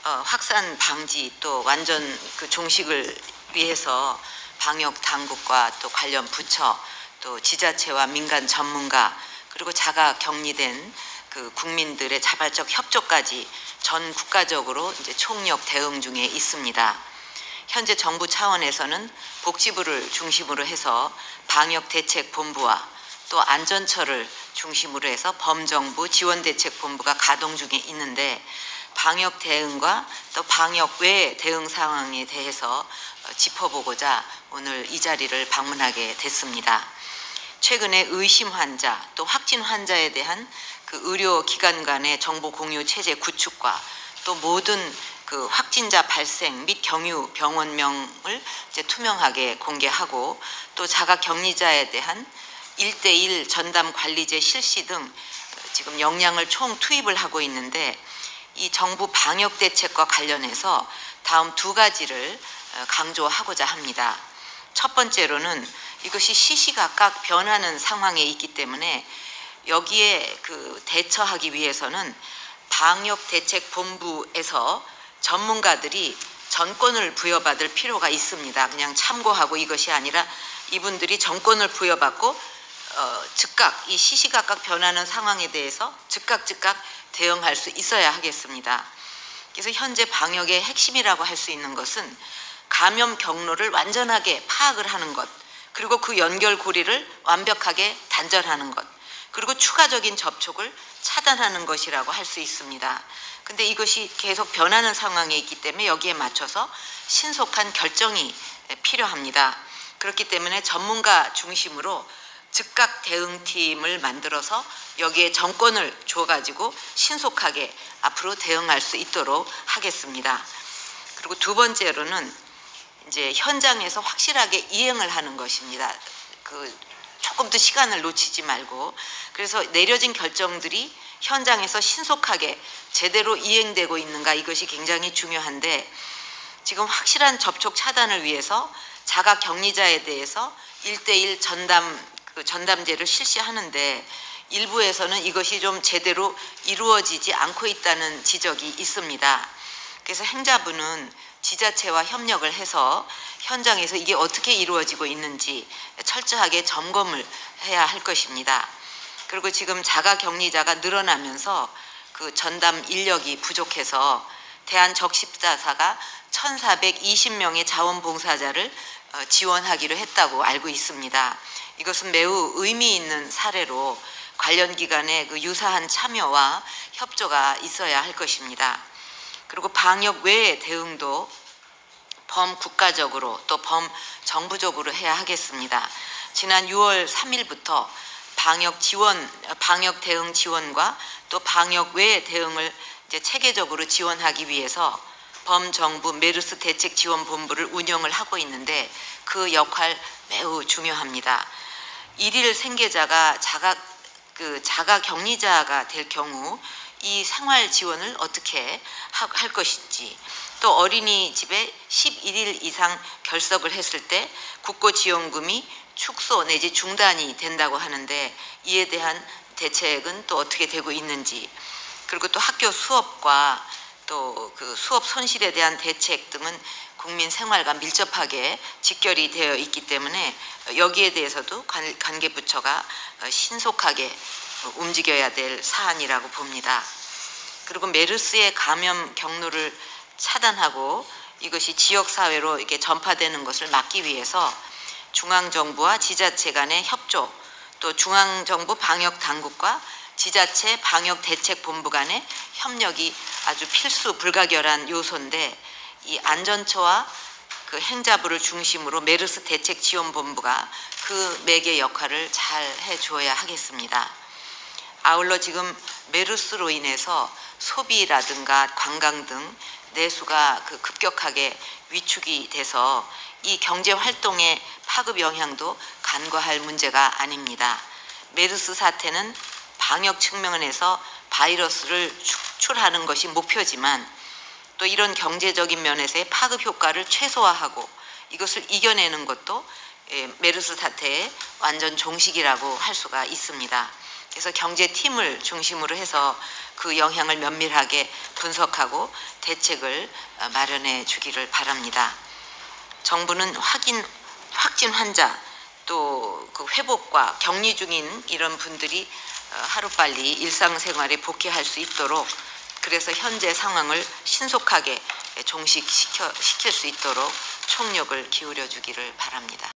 확산 방지 또 완전 종식을 위해서 방역 당국과 또 관련 부처 또 지자체와 민간 전문가 그리고 자가 격리된 국민들의 자발적 협조까지 전 국가적으로 이제 총력 대응 중에 있습니다. 현재 정부 차원에서는 복지부를 중심으로 해서 방역대책본부와 또 안전처를 중심으로 해서 범정부 지원대책본부가 가동 중에 있는데 방역 대응과 또 방역 외 대응 상황에 대해서 짚어보고자 오늘 이 자리를 방문하게 됐습니다. 최근에 의심 환자 또 확진 환자에 대한 의료기관 간의 정보 공유 체제 구축과 또 모든 확진자 발생 및 경유 병원명을 이제 투명하게 공개하고 또 자가 격리자에 대한 1:1 전담 관리제 실시 등 지금 역량을 총 투입을 하고 있는데 이 정부 방역 대책과 관련해서 다음 두 가지를 강조하고자 합니다. 첫 번째로는 이것이 시시각각 변하는 상황에 있기 때문에 여기에 대처하기 위해서는 방역대책본부에서 전문가들이 전권을 부여받을 필요가 있습니다. 그냥 참고하고 이것이 아니라 이분들이 전권을 부여받고 즉각 이 시시각각 변하는 상황에 대해서 즉각 대응할 수 있어야 하겠습니다. 그래서 현재 방역의 핵심이라고 할 수 있는 것은 감염 경로를 완전하게 파악을 하는 것, 그리고 그 연결고리를 완벽하게 단절하는 것, 그리고 추가적인 접촉을 차단하는 것이라고 할 수 있습니다. 근데 이것이 계속 변하는 상황에 있기 때문에 여기에 맞춰서 신속한 결정이 필요합니다. 그렇기 때문에 전문가 중심으로 즉각 대응팀을 만들어서 여기에 정권을 줘가지고 신속하게 앞으로 대응할 수 있도록 하겠습니다. 그리고 두 번째로는 이제 현장에서 확실하게 이행을 하는 것입니다. 조금 더 시간을 놓치지 말고, 그래서 내려진 결정들이 현장에서 신속하게 제대로 이행되고 있는가, 이것이 굉장히 중요한데, 지금 확실한 접촉 차단을 위해서 자가 격리자에 대해서 1:1 전담제를 실시하는데 일부에서는 이것이 좀 제대로 이루어지지 않고 있다는 지적이 있습니다. 그래서 행자부는 지자체와 협력을 해서 현장에서 이게 어떻게 이루어지고 있는지 철저하게 점검을 해야 할 것입니다. 그리고 지금 자가 격리자가 늘어나면서 전담 인력이 부족해서 대한적십자사가 1,420명의 자원봉사자를 지원하기로 했다고 알고 있습니다. 이것은 매우 의미 있는 사례로 관련 기관의 유사한 참여와 협조가 있어야 할 것입니다. 그리고 방역 외의 대응도 범국가적으로 또 범정부적으로 해야 하겠습니다. 지난 6월 3일부터 방역 대응 지원과 또 방역 외의 대응을 이제 체계적으로 지원하기 위해서 범정부 메르스 대책 지원본부를 운영을 하고 있는데 그 역할 매우 중요합니다. 일일 생계자가 자가 격리자가 될 경우 이 생활 지원을 어떻게 할 것인지, 또 어린이집에 11일 이상 결석을 했을 때 국고지원금이 축소 내지 중단이 된다고 하는데 이에 대한 대책은 또 어떻게 되고 있는지, 그리고 또 학교 수업과 또 수업 손실에 대한 대책 등은 국민 생활과 밀접하게 직결이 되어 있기 때문에 여기에 대해서도 관계부처가 신속하게 움직여야 될 사안이라고 봅니다. 그리고 메르스의 감염 경로를 차단하고 이것이 지역사회로 이렇게 전파되는 것을 막기 위해서 중앙정부와 지자체 간의 협조, 또 중앙정부 방역당국과 지자체 방역대책본부 간의 협력이 아주 필수 불가결한 요소인데, 이 안전처와 행자부를 중심으로 메르스 대책 지원본부가 그 매개 역할을 잘 해줘야 하겠습니다. 아울러 지금 메르스로 인해서 소비라든가 관광 등 내수가 급격하게 위축이 돼서 이 경제 활동의 파급 영향도 간과할 문제가 아닙니다. 메르스 사태는 방역 측면에서 바이러스를 축출하는 것이 목표지만 또 이런 경제적인 면에서의 파급 효과를 최소화하고 이것을 이겨내는 것도 메르스 사태의 완전 종식이라고 할 수가 있습니다. 그래서 경제팀을 중심으로 해서 그 영향을 면밀하게 분석하고 대책을 마련해 주기를 바랍니다. 정부는 확진 환자 또 그 회복과 격리 중인 이런 분들이 하루빨리 일상생활에 복귀할 수 있도록, 그래서 현재 상황을 신속하게 종식시킬 수 있도록 총력을 기울여 주기를 바랍니다.